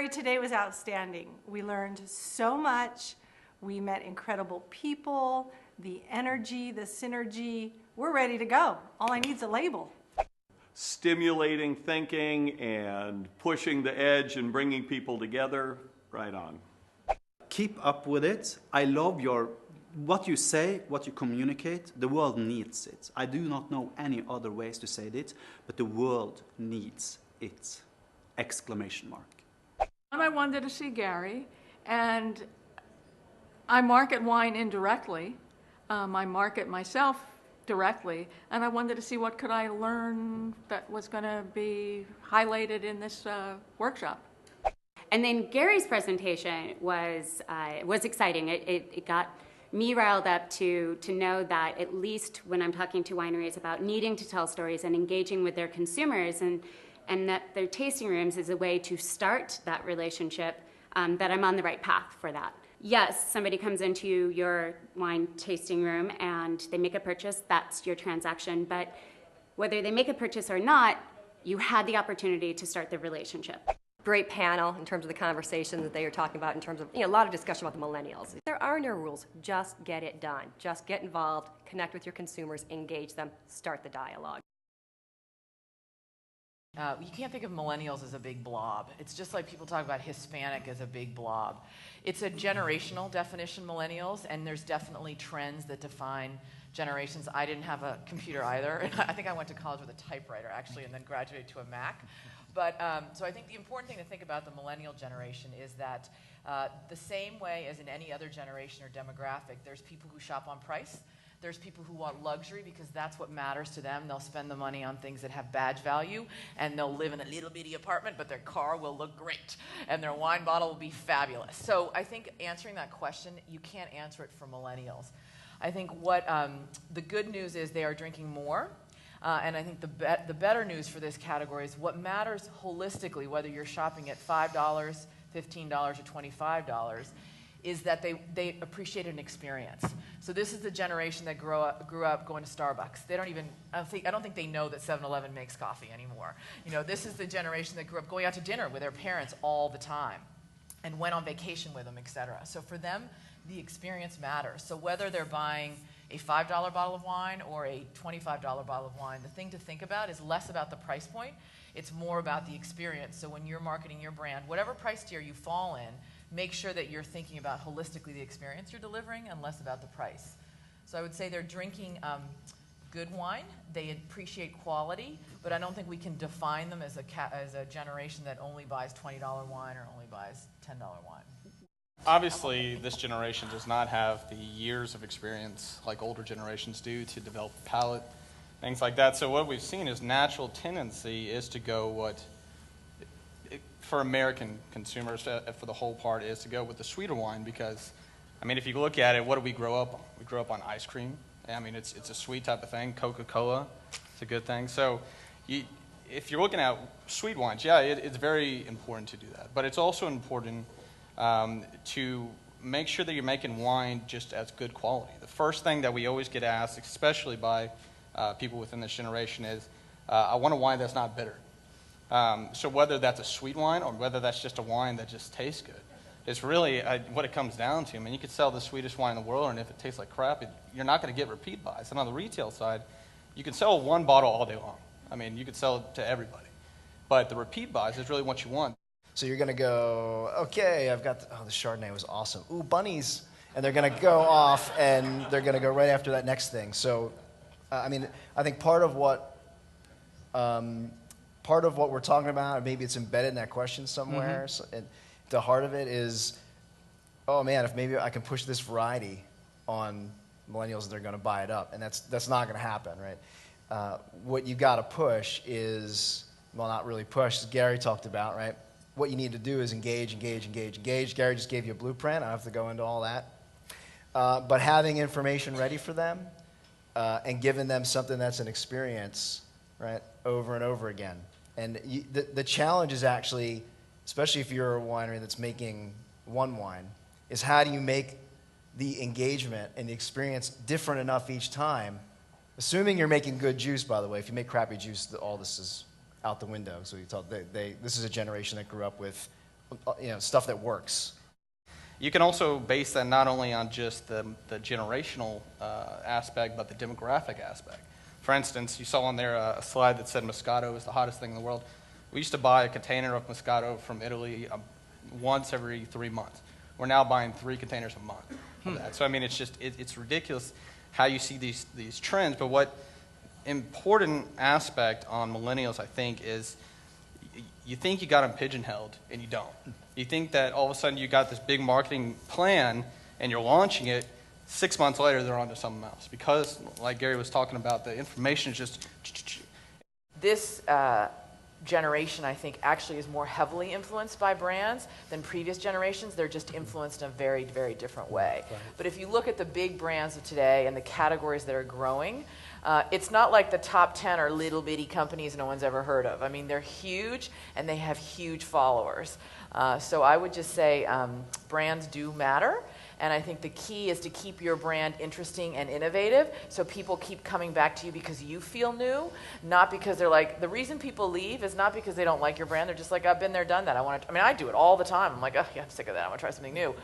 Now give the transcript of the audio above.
Gary, today was outstanding. We learned so much. We met incredible people, the energy, the synergy. We're ready to go. All I need is a label. Stimulating thinking and pushing the edge and bringing people together. Right on. Keep up with it. I love what you say, what you communicate. The world needs it. I do not know any other ways to say it, but the world needs it! Exclamation mark. I wanted to see Gary, and I market wine indirectly. I market myself directly, and I wanted to see what could I learn that was going to be highlighted in this workshop. And then Gary's presentation was exciting. It got me riled up to know that at least when I'm talking to wineries about needing to tell stories and engaging with their consumers, and that their tasting rooms is a way to start that relationship, that I'm on the right path for that. Yes, somebody comes into your wine tasting room and they make a purchase, that's your transaction, but whether they make a purchase or not, you had the opportunity to start the relationship. Great panel in terms of the conversation that they are talking about in terms of, a lot of discussion about the millennials. There are no rules, just get it done. Just get involved, connect with your consumers, engage them, start the dialogue. You can't think of millennials as a big blob. It's just like people talk about Hispanic as a big blob. It's a generational definition, millennials, and there's definitely trends that define generations. I didn't have a computer either, and I think I went to college with a typewriter, actually, and then graduated to a Mac. But, so I think the important thing to think about the millennial generation is that the same way as in any other generation or demographic, there's people who shop on price. There's people who want luxury because that's what matters to them. They'll spend the money on things that have badge value, and they'll live in a little bitty apartment, but their car will look great, and their wine bottle will be fabulous. So I think answering that question, you can't answer it for millennials. I think what the good news is they are drinking more. And I think the better news for this category is what matters holistically, whether you're shopping at $5, $15, or $25, is that they appreciate an experience. So this is the generation that grew up going to Starbucks. They don't even, I don't think they know that 7-Eleven makes coffee anymore. This is the generation that grew up going out to dinner with their parents all the time and went on vacation with them, etc. So for them, the experience matters. So whether they're buying a $5 bottle of wine or a $25 bottle of wine, the thing to think about is less about the price point. It's more about the experience. So when you're marketing your brand, whatever price tier you fall in, make sure that you're thinking about holistically the experience you're delivering and less about the price. So I would say they're drinking good wine. They appreciate quality, but I don't think we can define them as a generation that only buys $20 wine or only buys $10 wine. Obviously, this generation does not have the years of experience like older generations do to develop a palate, things like that. So what we've seen is natural tendency is to go for American consumers, for the whole part, is to go with the sweeter wine because, if you look at it, what do we grow up on? We grow up on ice cream. It's a sweet type of thing. Coca-Cola, it's a good thing. So if you're looking at sweet wines, yeah, it's very important to do that. But it's also important to make sure that you're making wine just as good quality. The first thing that we always get asked, especially by people within this generation, is, I want a wine that's not bitter. So whether that's a sweet wine or whether that's just a wine that just tastes good, it's really what it comes down to. You could sell the sweetest wine in the world, and if it tastes like crap, you're not going to get repeat buys. And on the retail side, you can sell one bottle all day long. You could sell it to everybody. But the repeat buys is really what you want. So you're going to go, okay, I've got, the Chardonnay was awesome. Ooh, bunnies. And they're going to go off, and they're going to go right after that next thing. So, I think part of what we're talking about, or maybe it's embedded in that question somewhere, so, and the heart of it is, oh man, if maybe I can push this variety on millennials, they're going to buy it up. And that's not going to happen, right? What you got to push is, well, not really push, as Gary talked about, right? What you need to do is engage. Gary just gave you a blueprint. I don't have to go into all that. But having information ready for them and giving them something that's an experience, right, over and over again. And the challenge is actually, especially if you're a winery that's making one wine, is how do you make the engagement and the experience different enough each time, assuming you're making good juice, by the way. If you make crappy juice, all this is out the window. So this is a generation that grew up with stuff that works. You can also base that not only on just the generational aspect, but the demographic aspect. For instance, you saw on there a slide that said Moscato is the hottest thing in the world. We used to buy a container of Moscato from Italy once every 3 months. We're now buying 3 containers a month of that. So I mean, it's ridiculous how you see these trends. But what important aspect on millennials, I think, is you think you got them pigeonholed, and you don't. You think that all of a sudden you got this big marketing plan, and you're launching it. 6 months later, they're on to something else. Because, like Gary was talking about, the information is just... This generation, I think, actually is more heavily influenced by brands than previous generations. They're just influenced in a very, very different way. Right. But if you look at the big brands of today and the categories that are growing, it's not like the top 10 are little bitty companies no one's ever heard of. I mean, they're huge and they have huge followers. So I would just say brands do matter. And I think the key is to keep your brand interesting and innovative so people keep coming back to you because you feel new, not because they're like, the reason people leave is not because they don't like your brand. They're just like, I've been there, done that. I mean, I do it all the time. I'm like, oh, yeah, I'm sick of that. I want to try something new.